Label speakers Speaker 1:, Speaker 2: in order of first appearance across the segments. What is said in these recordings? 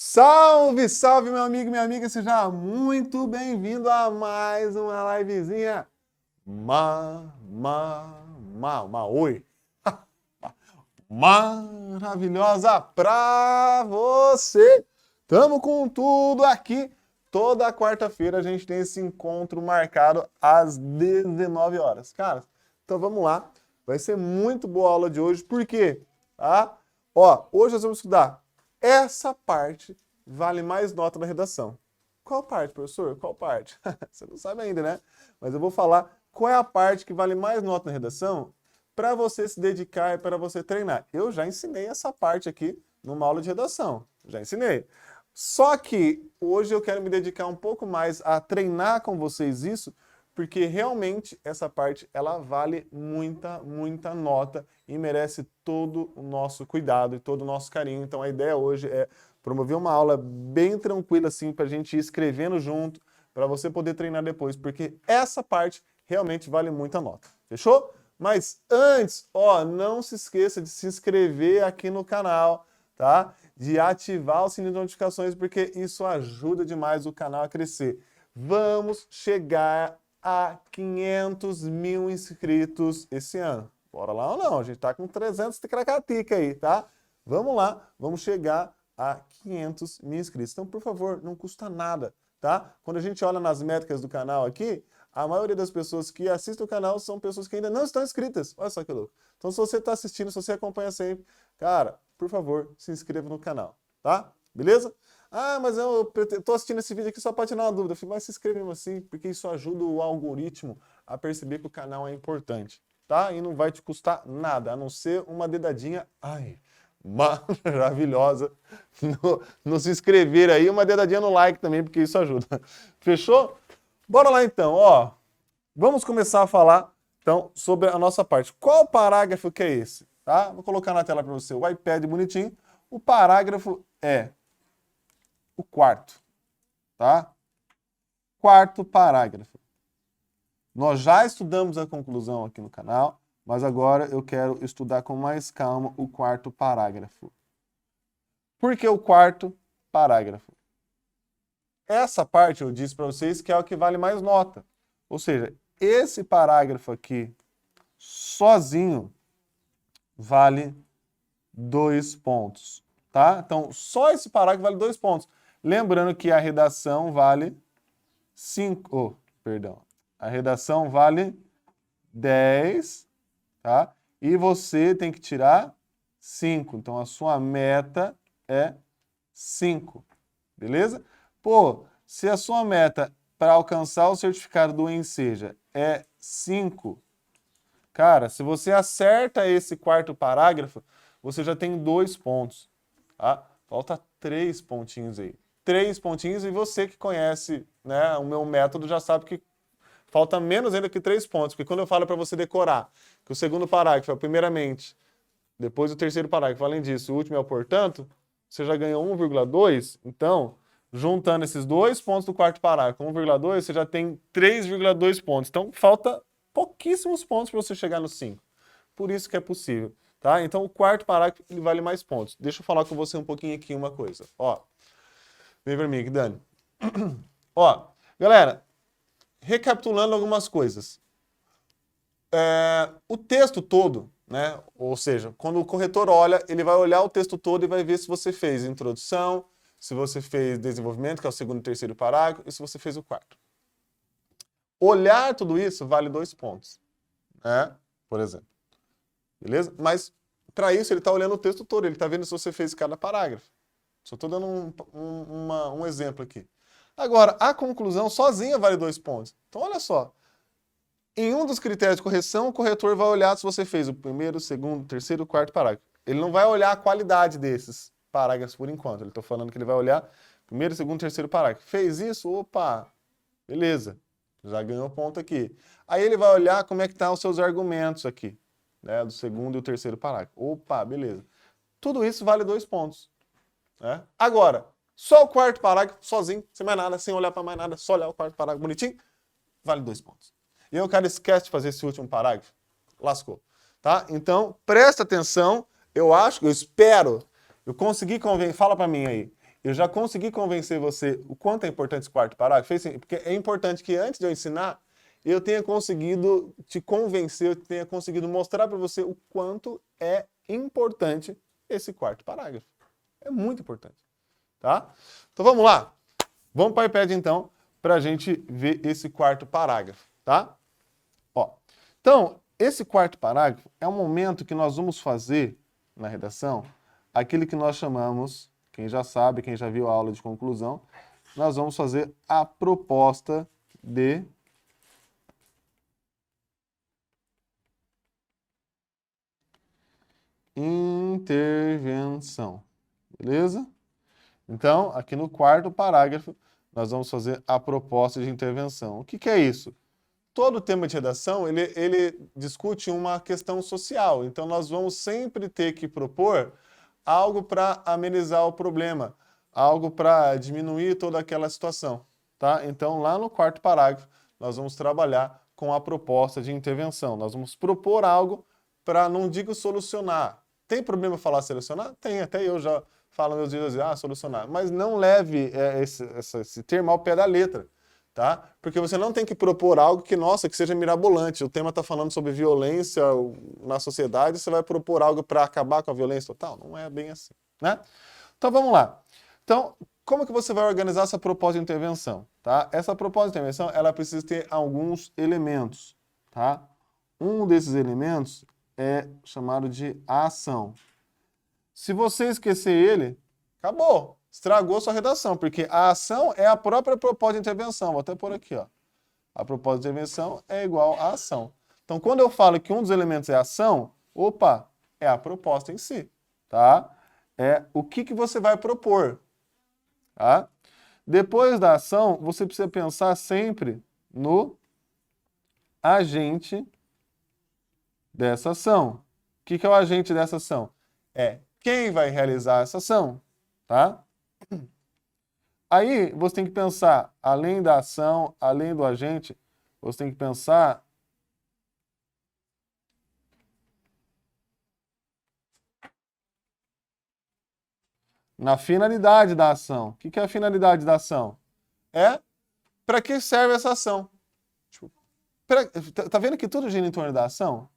Speaker 1: Salve, salve, meu amigo e minha amiga, seja muito bem-vindo a mais uma livezinha oi, maravilhosa pra você. Tamo com tudo aqui. Toda quarta-feira a gente tem esse encontro marcado às 19 horas. Cara, então vamos lá. Vai ser muito boa a aula de hoje, por quê? Tá? Ó, hoje nós vamos estudar essa parte vale mais nota na redação. Qual parte, professor? Qual parte? Você não sabe ainda, né? Mas eu vou falar qual é a parte que vale mais nota na redação para você se dedicar e para você treinar. Eu já ensinei essa parte aqui numa aula de redação. Já ensinei. Só que hoje eu quero me dedicar um pouco mais a treinar com vocês isso, porque realmente essa parte ela vale muita nota e merece todo o nosso cuidado e todo o nosso carinho. Então a ideia hoje é promover uma aula bem tranquila assim para a gente ir escrevendo junto, para você poder treinar depois, porque essa parte realmente vale muita nota. Fechou? Mas antes, ó, não se esqueça de se inscrever aqui no canal, tá? De ativar o sininho de notificações, porque isso ajuda demais o canal a crescer. Vamos chegar a 500 mil inscritos esse ano. Bora lá ou não? A gente tá com 300 de cracatica aí, tá? Vamos lá, vamos chegar a 500 mil inscritos. Então, por favor, não custa nada, tá? Quando a gente olha nas métricas do canal aqui, a maioria das pessoas que assistem o canal são pessoas que ainda não estão inscritas. Olha só que louco. Então, se você está assistindo, se você acompanha sempre, cara, por favor, se inscreva no canal, tá? Beleza? Ah, mas eu tô assistindo esse vídeo aqui só para tirar uma dúvida. Eu falei, mas se inscreva mesmo assim, porque isso ajuda o algoritmo a perceber que o canal é importante, tá? E não vai te custar nada, a não ser uma dedadinha, ai, maravilhosa no se inscrever aí, uma dedadinha no like também, porque isso ajuda. Fechou? Bora lá então, ó. Vamos começar a falar então sobre a nossa parte. Qual parágrafo que é esse? Tá? Vou colocar na tela para você o iPad bonitinho. O parágrafo é o quarto, tá? Quarto parágrafo. Nós já estudamos a conclusão aqui no canal, mas agora eu quero estudar com mais calma o quarto parágrafo. Por que o quarto parágrafo? Essa parte eu disse para vocês que é o que vale mais nota. Ou seja, esse parágrafo aqui, sozinho, vale 2 pontos, tá? Então, só esse parágrafo vale 2 pontos. Lembrando que a redação vale 5, a redação vale 10, tá? E você tem que tirar 5. Então, a sua meta é 5, beleza? Pô, se a sua meta para alcançar o certificado do Enseja é 5, cara, se você acerta esse quarto parágrafo, você já tem 2 pontos, tá? Falta 3 pontinhos aí. 3 pontinhos e você que conhece, né, o meu método já sabe que falta menos ainda que 3 pontos, porque quando eu falo para você decorar que o segundo parágrafo é o primeiramente, depois o terceiro parágrafo, além disso, o último é o portanto, você já ganhou 1,2, então, juntando esses 2 pontos do quarto parágrafo com 1,2, você já tem 3,2 pontos. Então, falta pouquíssimos pontos para você chegar no 5. Por isso que é possível, tá? Então, o quarto parágrafo ele vale mais pontos. Deixa eu falar com você um pouquinho aqui uma coisa. Ó, vem pra mim aqui, Dani. Ó, galera, recapitulando algumas coisas. O texto todo, né? Ou seja, quando o corretor olha, ele vai olhar o texto todo e vai ver se você fez introdução, se você fez desenvolvimento, que é o segundo e terceiro parágrafo, e se você fez o quarto. Olhar tudo isso vale 2 pontos, né? Por exemplo. Beleza? Mas, para isso, ele está olhando o texto todo, ele está vendo se você fez cada parágrafo. Só estou dando um exemplo aqui. Agora, a conclusão sozinha vale 2 pontos. Então, olha só. Em um dos critérios de correção, o corretor vai olhar se você fez o primeiro, segundo, terceiro, quarto parágrafo. Ele não vai olhar a qualidade desses parágrafos por enquanto. Ele está falando que ele vai olhar primeiro, segundo, terceiro parágrafo. Fez isso? Opa, beleza. Já ganhou ponto aqui. Aí ele vai olhar como é que estão os seus argumentos aqui, né, do segundo e o terceiro parágrafo. Opa, beleza. Tudo isso vale 2 pontos. Né? Agora, só o quarto parágrafo, sozinho, sem mais nada, sem olhar para mais nada, só olhar o quarto parágrafo bonitinho, vale 2 pontos. E aí o cara esquece de fazer esse último parágrafo, lascou. Tá? Então, presta atenção, eu espero, eu consegui convencer, fala para mim aí, Eu já consegui convencer você o quanto é importante esse quarto parágrafo? Porque é importante que antes de eu ensinar, eu tenha conseguido te convencer, eu tenha conseguido mostrar para você o quanto é importante esse quarto parágrafo. É muito importante, tá? Então vamos lá. Vamos para o iPad então, para a gente ver esse quarto parágrafo, tá? Ó, então, esse quarto parágrafo é um momento que nós vamos fazer na redação aquilo que nós chamamos, quem já sabe, quem já viu a aula de conclusão, nós vamos fazer a proposta de intervenção, beleza? Então, aqui no quarto parágrafo, nós vamos fazer a proposta de intervenção. O que é isso? Todo tema de redação, ele discute uma questão social. Então, nós vamos sempre ter que propor algo para amenizar o problema, algo para diminuir toda aquela situação, tá? Então, lá no quarto parágrafo, nós vamos trabalhar com a proposta de intervenção. Nós vamos propor algo para, não digo solucionar. Tem problema falar solucionar? Tem, até eu já falo meus vídeos, solucionar. Mas não leve esse termo ao pé da letra. Tá? Porque você não tem que propor algo que, nossa, que seja mirabolante. O tema está falando sobre violência na sociedade, você vai propor algo para acabar com a violência total? Não é bem assim, né? Então vamos lá. Então, como que você vai organizar essa proposta de intervenção? Tá? Essa proposta de intervenção, ela precisa ter alguns elementos, tá? Um desses elementos é chamado de ação. Se você esquecer ele, acabou. Estragou sua redação, porque a ação é a própria proposta de intervenção. Vou até pôr aqui, ó. A proposta de intervenção é igual à ação. Então, quando eu falo que um dos elementos é a ação, opa, é a proposta em si, tá? É o que você vai propor, tá? Depois da ação, você precisa pensar sempre no agente dessa ação. O que é o agente dessa ação? É quem vai realizar essa ação, tá? Aí você tem que pensar, além da ação, além do agente, você tem que pensar na finalidade da ação. O que é a finalidade da ação? É para que serve essa ação. Tá vendo que tudo gira em torno da ação?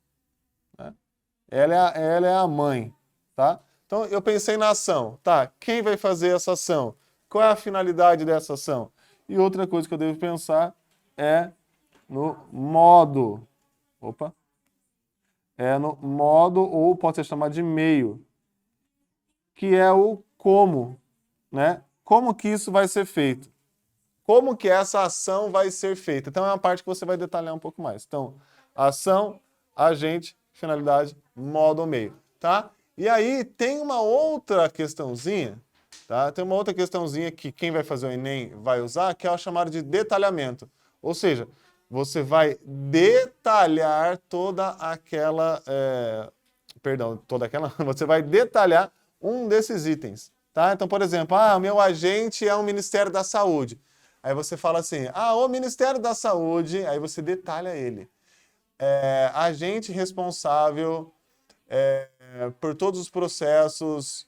Speaker 1: Né? Ela é a mãe, tá? Então eu pensei na ação, tá? Quem vai fazer essa ação? Qual é a finalidade dessa ação? E outra coisa que eu devo pensar é no modo. Opa. É no modo, ou pode ser chamado de meio, que é o como, né? Como que isso vai ser feito? Como que essa ação vai ser feita? Então é uma parte que você vai detalhar um pouco mais. Então, ação, agente, finalidade, modo ou meio, tá? E aí tem uma outra questãozinha, tá? Tem uma outra questãozinha que quem vai fazer o Enem vai usar, que é o chamado de detalhamento. Ou seja, você vai detalhar toda aquela... você vai detalhar um desses itens, tá? Então, por exemplo, o meu agente é o Ministério da Saúde. Aí você fala assim, o Ministério da Saúde, aí você detalha ele. Agente responsável por todos os processos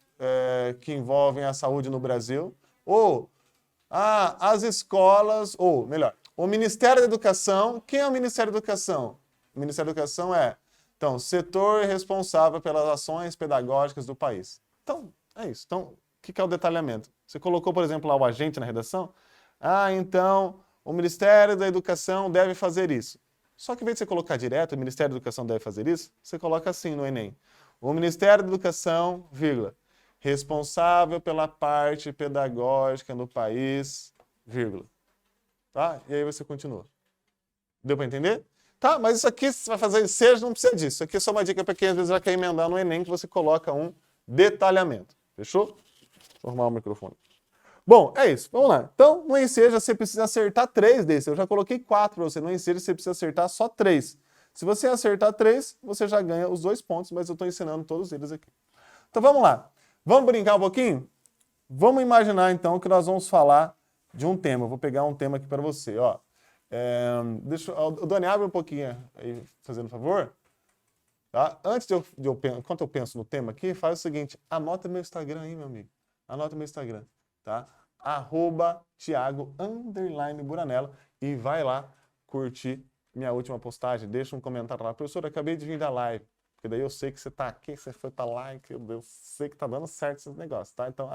Speaker 1: que envolvem a saúde no Brasil. Ou, as escolas, ou melhor, o Ministério da Educação. Quem é o Ministério da Educação? O Ministério da Educação então, setor responsável pelas ações pedagógicas do país. Então, é isso. Então, o que é o detalhamento? Você colocou, por exemplo, lá o agente na redação. Então, o Ministério da Educação deve fazer isso. Só que, em vez de você colocar direto, o Ministério da Educação deve fazer isso, você coloca assim no Enem. O Ministério da Educação, vírgula, responsável pela parte pedagógica no país, vírgula. Tá? E aí você continua. Deu para entender? Tá, mas isso aqui, você vai fazer seja, não precisa disso. Isso aqui é só uma dica para quem às vezes já quer emendar no Enem, que você coloca um detalhamento. Fechou? Deixa eu arrumar o microfone. Bom, é isso. Vamos lá. Então, no Enseja, você precisa acertar 3 desses. Eu já coloquei 4 para você. No Enseja, você precisa acertar só 3. Se você acertar 3, você já ganha os 2 pontos, mas eu estou ensinando todos eles aqui. Então, vamos lá. Vamos brincar um pouquinho? Vamos imaginar, então, que nós vamos falar de um tema. Eu vou pegar um tema aqui para você, ó. O Dani, abre um pouquinho aí, fazendo favor. Tá? Antes enquanto eu penso no tema aqui, faz o seguinte, anota meu Instagram aí, meu amigo. Anota meu Instagram. tá? @Thiago_Buranello e vai lá curtir minha última postagem. Deixa um comentário lá. Professor, acabei de vir da live. Porque daí eu sei que você tá aqui, você foi pra like, eu sei que tá dando certo esses negócios, tá? Então,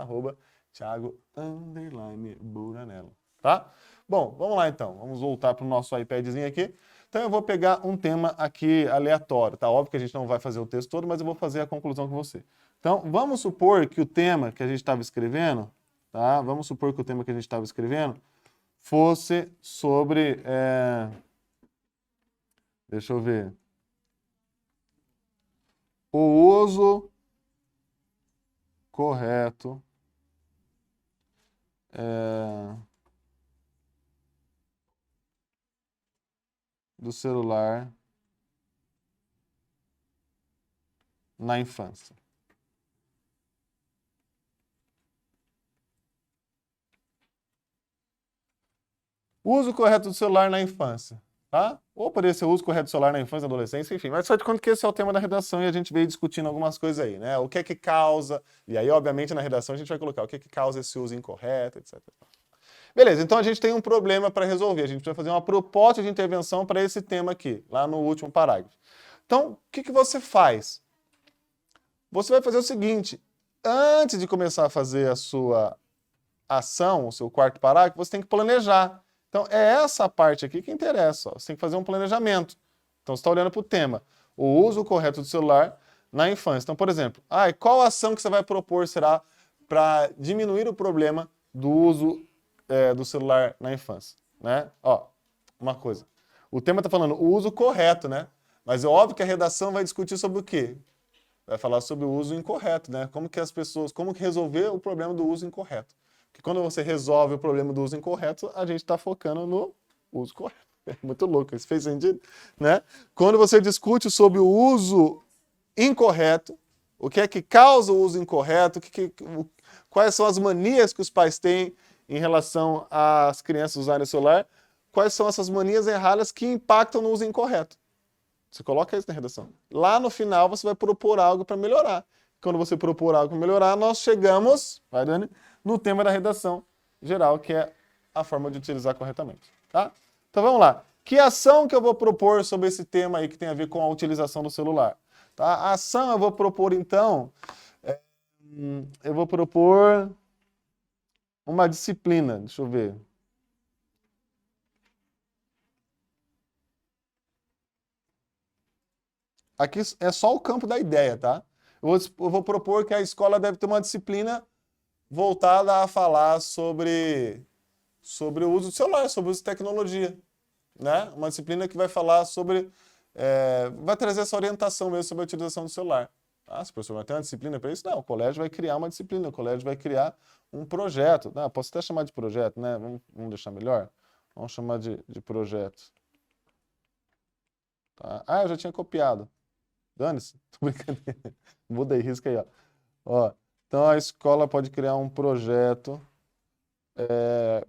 Speaker 1: @Thiago_Buranello, tá? Bom, vamos lá então. Vamos voltar pro nosso iPadzinho aqui. Então eu vou pegar um tema aqui aleatório, tá? Óbvio que a gente não vai fazer o texto todo, mas eu vou fazer a conclusão com você. Então, vamos supor que o tema que a gente estava escrevendo, tá? Vamos supor que o tema que a gente estava escrevendo fosse sobre... Deixa eu ver. O uso correto do celular na infância. Uso correto do celular na infância, tá? Ou poderia ser uso correto do celular na infância, adolescência, enfim. Mas só de conta que esse é o tema da redação e a gente veio discutindo algumas coisas aí, né? O que é que causa, e aí, obviamente, na redação a gente vai colocar o que é que causa esse uso incorreto, etc. Beleza, então a gente tem um problema para resolver. A gente precisa fazer uma proposta de intervenção para esse tema aqui, lá no último parágrafo. Então, o que você faz? Você vai fazer o seguinte, antes de começar a fazer a sua ação, o seu quarto parágrafo, você tem que planejar. Então, é essa parte aqui que interessa. Ó. Você tem que fazer um planejamento. Então, você está olhando para o tema. O uso correto do celular na infância. Então, por exemplo, qual ação que você vai propor será para diminuir o problema do uso do celular na infância? Né? Ó, uma coisa. O tema está falando o uso correto, né? Mas é óbvio que a redação vai discutir sobre o quê? Vai falar sobre o uso incorreto, né? Como que resolver o problema do uso incorreto. Porque quando você resolve o problema do uso incorreto, a gente está focando no uso correto. É muito louco, isso fez sentido? Né? Quando você discute sobre o uso incorreto, o que é que causa o uso incorreto, quais são as manias que os pais têm em relação às crianças usarem o celular, quais são essas manias erradas que impactam no uso incorreto. Você coloca isso na redação. Lá no final você vai propor algo para melhorar. Quando você propor algo para melhorar, nós chegamos, vai Dani, no tema da redação geral, que é a forma de utilizar corretamente. Tá? Então vamos lá. Que ação que eu vou propor sobre esse tema aí que tem a ver com a utilização do celular? Tá? A ação eu vou propor então, eu vou propor uma disciplina, deixa eu ver. Aqui é só o campo da ideia, tá? Eu vou propor que a escola deve ter uma disciplina voltada a falar sobre o uso do celular, sobre o uso de tecnologia. Né? Uma disciplina que vai falar sobre... vai trazer essa orientação mesmo sobre a utilização do celular. Se o professor vai ter uma disciplina para isso? Não, o colégio vai criar uma disciplina, o colégio vai criar um projeto. Não, posso até chamar de projeto, né? Vamos deixar melhor? Vamos chamar de projeto. Tá? Eu já tinha copiado. Dane-se, tô brincando. Muda aí, risca aí, ó. Então a escola pode criar um projeto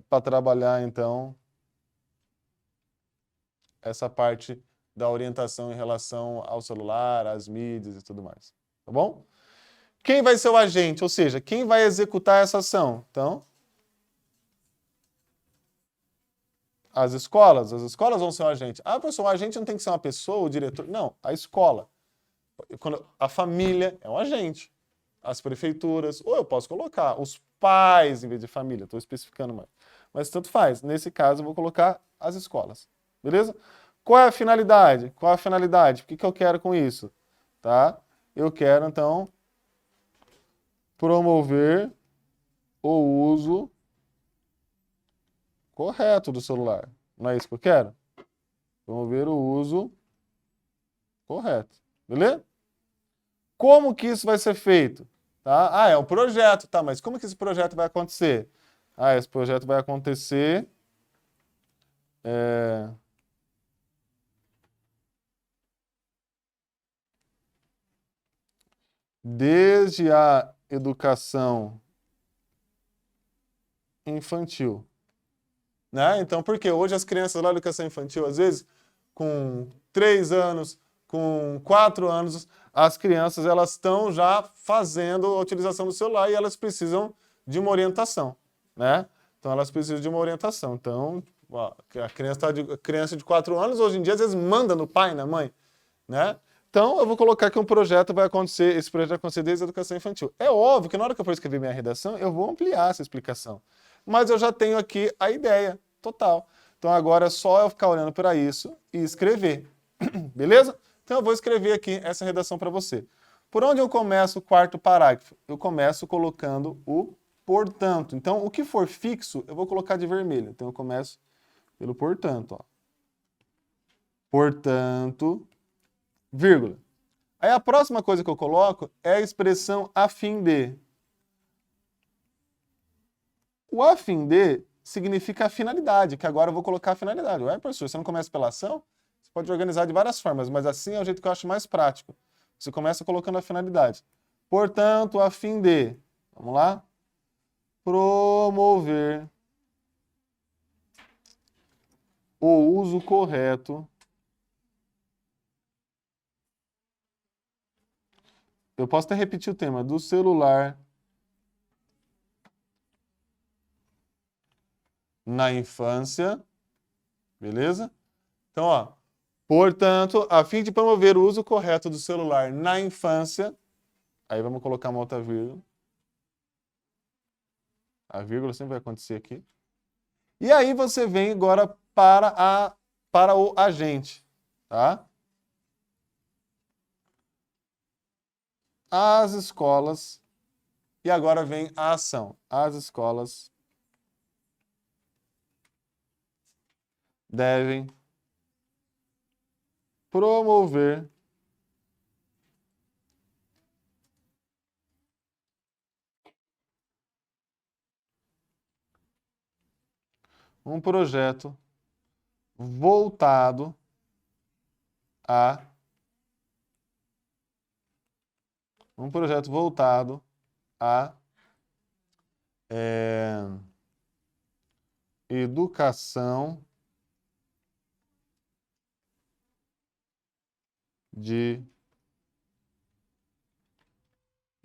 Speaker 1: para trabalhar, então, essa parte da orientação em relação ao celular, às mídias e tudo mais. Tá bom? Quem vai ser o agente? Ou seja, quem vai executar essa ação? Então, as escolas vão ser o agente. Professor, o agente não tem que ser uma pessoa, o diretor? Não, a escola. A família é um agente. As prefeituras, ou eu posso colocar os pais em vez de família, estou especificando mais. Mas tanto faz. Nesse caso, eu vou colocar as escolas. Beleza? Qual é a finalidade? Qual é a finalidade? O que eu quero com isso? Tá? Eu quero, então, promover o uso correto do celular. Não é isso que eu quero? Promover o uso correto. Beleza? Como que isso vai ser feito? Tá? É um projeto, tá? Mas como que esse projeto vai acontecer? Esse projeto vai acontecer... desde a educação infantil. Né? Então, por quê? Hoje as crianças lá da educação infantil, às vezes, com 3 anos, com 4 anos, as crianças elas estão já fazendo a utilização do celular e elas precisam de uma orientação. né? Então elas precisam de uma orientação. Então, ó, a criança de 4 anos, hoje em dia, às vezes manda no pai, na mãe, né? Então, eu vou colocar que um projeto vai acontecer, esse projeto vai acontecer desde a educação infantil. É óbvio que na hora que eu for escrever minha redação, eu vou ampliar essa explicação. Mas eu já tenho aqui a ideia total. Então, agora é só eu ficar olhando para isso e escrever. Beleza? Então, eu vou escrever aqui essa redação para você. Por onde eu começo o quarto parágrafo? Eu começo colocando o portanto. Então, o que for fixo, eu vou colocar de vermelho. Então, eu começo pelo portanto. Ó. Portanto, vírgula. Aí a próxima coisa que eu coloco é a expressão a fim de. O a fim de significa a finalidade, que agora eu vou colocar a finalidade. Ué, professor, você não começa pela ação? Você pode organizar de várias formas, mas assim é o jeito que eu acho mais prático. Você começa colocando a finalidade. Portanto, a fim de, vamos lá? Promover o uso correto. Eu posso até repetir o tema do celular na infância, beleza? Então, ó, portanto, a fim de promover o uso correto do celular na infância, aí vamos colocar uma outra vírgula. A vírgula sempre vai acontecer aqui. E aí você vem agora para o agente, tá? As escolas, e agora vem a ação. As escolas devem promover um projeto voltado a a educação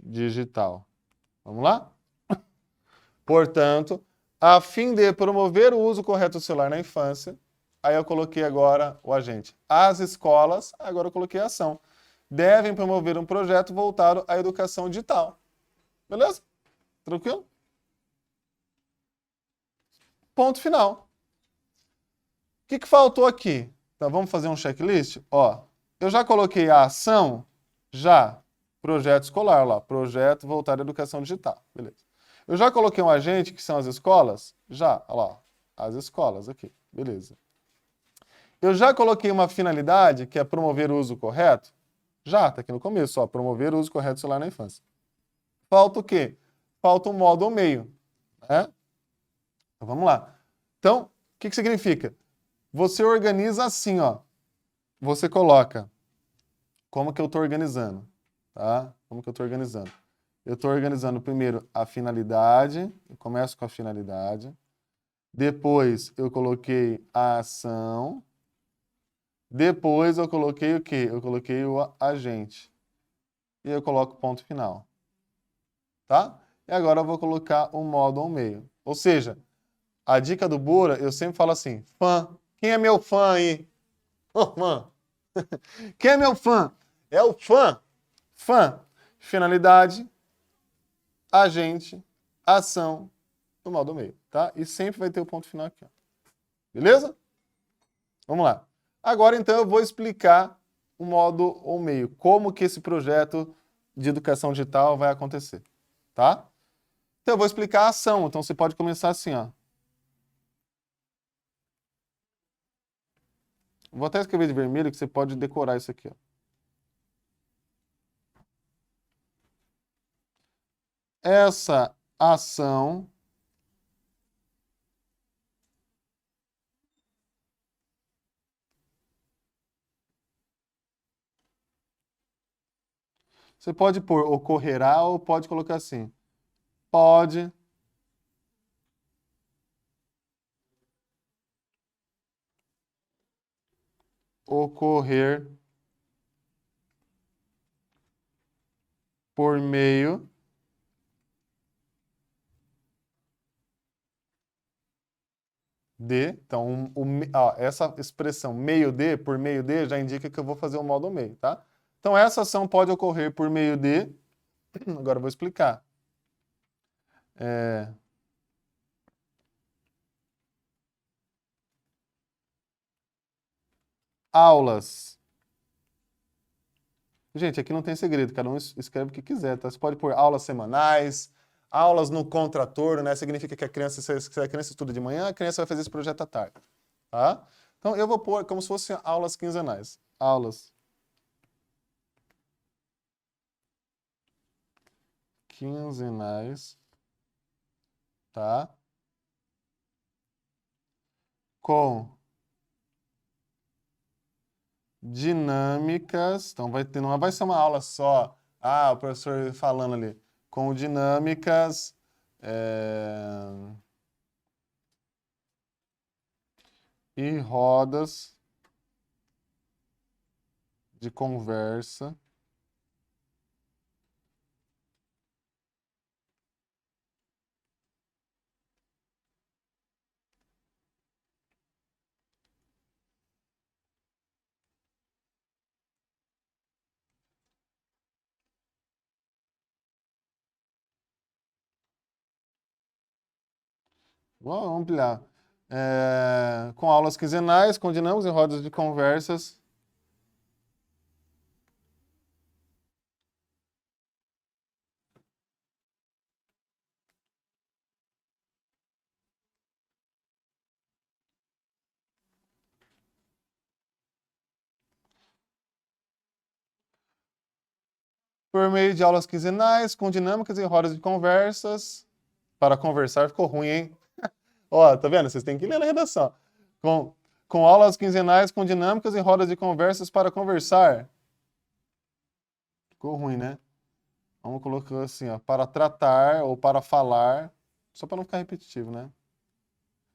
Speaker 1: digital. Vamos lá? Portanto, a fim de promover o uso correto do celular na infância, aí eu coloquei agora o agente. As escolas, agora eu coloquei a ação, devem promover um projeto voltado à educação digital. Beleza? Tranquilo? Ponto final. O que faltou aqui? Então, vamos fazer um checklist? Ó, eu já coloquei a ação, já. Projeto escolar lá, projeto voltado à educação digital. Beleza. Eu já coloquei um agente, que são as escolas? Já, olha lá, as escolas aqui. Beleza. Eu já coloquei uma finalidade, que é promover o uso correto? Já, tá aqui no começo, ó, promover o uso correto do celular na infância. Falta o quê? Falta um modo ou meio, né? Então, vamos lá. Então, o que significa? Você organiza assim, ó. Você coloca como que eu estou organizando, tá? Como que eu estou organizando? Eu estou organizando primeiro a finalidade, eu começo com a finalidade. Depois eu coloquei a ação. Depois eu coloquei o quê? Eu coloquei o agente. E eu coloco o ponto final. Tá? E agora eu vou colocar o modo ao meio. Ou seja, a dica do Bura, eu sempre falo assim, fã. Quem é meu fã aí? Ô, fã. Quem é meu fã? É o fã. Fã. Finalidade, agente, ação, o modo ao meio, tá? E sempre vai ter o ponto final aqui, ó. Beleza? Vamos lá. Agora, então, eu vou explicar o modo ao meio, como que esse projeto de educação digital vai acontecer, tá? Então, eu vou explicar a ação. Então, você pode começar assim, ó. Vou até escrever de vermelho, que você pode decorar isso aqui, ó. Essa ação você pode pôr ocorrerá ou pode colocar assim. Pode ocorrer por meio D. Então, ó, essa expressão meio D por meio D já indica que eu vou fazer o modo meio, tá? Então, essa ação pode ocorrer por meio de... Agora eu vou explicar. Aulas. Gente, aqui não tem segredo, cada um escreve o que quiser, tá? Você pode pôr aulas semanais, aulas no contraturno, né? Significa que se a criança estuda de manhã, a criança vai fazer esse projeto à tarde, tá? Então, eu vou pôr como se fossem aulas quinzenais. Aulas quinzenais, tá? Com dinâmicas, então não vai ser uma aula só, o professor falando ali, com dinâmicas e rodas de conversa vamos ampliar. Com aulas quinzenais, com dinâmicas e rodas de conversas. Por meio de aulas quinzenais, com dinâmicas e rodas de conversas. Para conversar ficou ruim, hein? Ó, tá vendo? Vocês têm que ler na redação. Com aulas quinzenais, com dinâmicas e rodas de conversas para conversar. Ficou ruim, né? Vamos colocar assim, ó, para tratar ou para falar, só para não ficar repetitivo, né?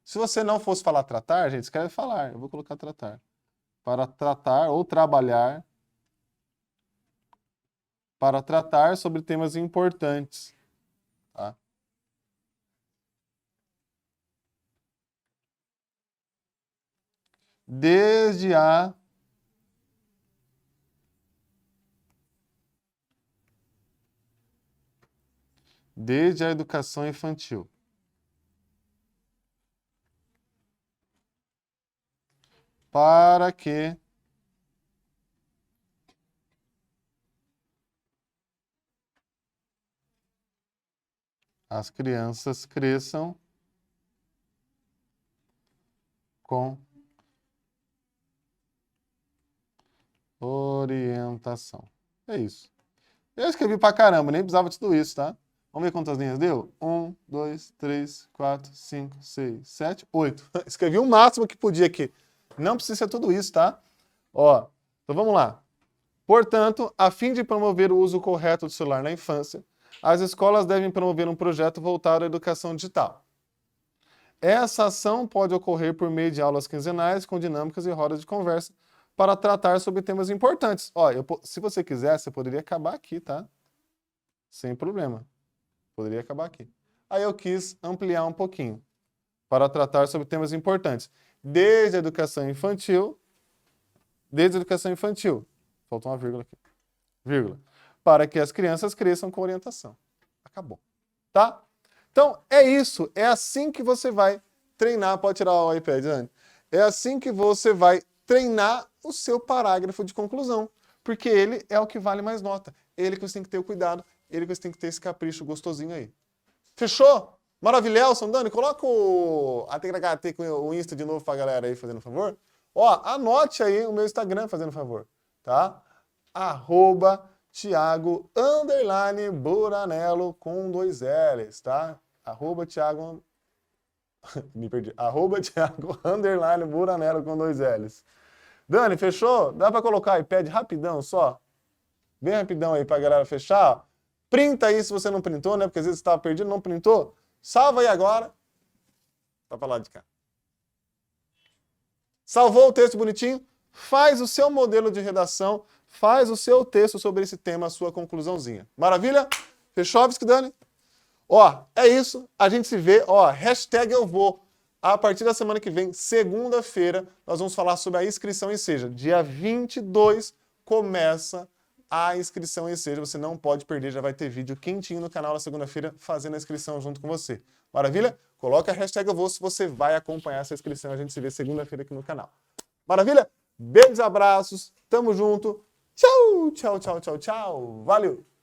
Speaker 1: Se você não fosse falar tratar, gente, escreve falar. Eu vou colocar tratar. Para tratar ou trabalhar, para tratar sobre temas importantes, tá? Desde a educação infantil. Para que as crianças cresçam com orientação. É isso. Eu escrevi pra caramba, nem precisava de tudo isso, tá? Vamos ver quantas linhas deu? 1, 2, 3, 4, 5, 6, 7, 8. Escrevi o máximo que podia aqui. Não precisa ser tudo isso, tá? Ó, então vamos lá. Portanto, a fim de promover o uso correto do celular na infância, as escolas devem promover um projeto voltado à educação digital. Essa ação pode ocorrer por meio de aulas quinzenais com dinâmicas e rodas de conversa para tratar sobre temas importantes. Ó, se você quiser, você poderia acabar aqui, tá? Sem problema. Poderia acabar aqui. Aí eu quis ampliar um pouquinho para tratar sobre temas importantes. Desde a educação infantil, faltou uma vírgula aqui, para que as crianças cresçam com orientação. Acabou. Tá? Então, é isso. É assim que você vai treinar. Pode tirar o iPad, Dani. É assim que você vai treinar o seu parágrafo de conclusão. Porque ele é o que vale mais nota. Ele que você tem que ter o cuidado. Ele que você tem que ter esse capricho gostosinho aí. Fechou? Maravilhoso, Dani. Coloca o ATHT com o Insta de novo pra galera aí, fazendo favor. Ó, anote aí o meu Instagram, fazendo favor. Tá? @Thiago _Buranello com 2 L's, tá? @Thiago... Me perdi. @Thiago _Buranello com 2 L's. Dani, fechou? Dá pra colocar iPad rapidão só? Bem rapidão aí pra galera fechar. Printa aí se você não printou, né? Porque às vezes você tava perdido, não printou. Salva aí agora. Tá pra lá de cá. Salvou o texto bonitinho? Faz o seu modelo de redação, faz o seu texto sobre esse tema, a sua conclusãozinha. Maravilha? Fechou, Dani? Ó, é isso. A gente se vê. Ó, hashtag eu vou. A partir da semana que vem, segunda-feira, nós vamos falar sobre a inscrição em Seja. Dia 22 começa a inscrição em Seja. Você não pode perder, já vai ter vídeo quentinho no canal na segunda-feira fazendo a inscrição junto com você. Maravilha? Coloca a hashtag eu vou se você vai acompanhar essa inscrição. A gente se vê segunda-feira aqui no canal. Maravilha? Beijos, abraços, tamo junto. Tchau, tchau, tchau, tchau, tchau. Valeu!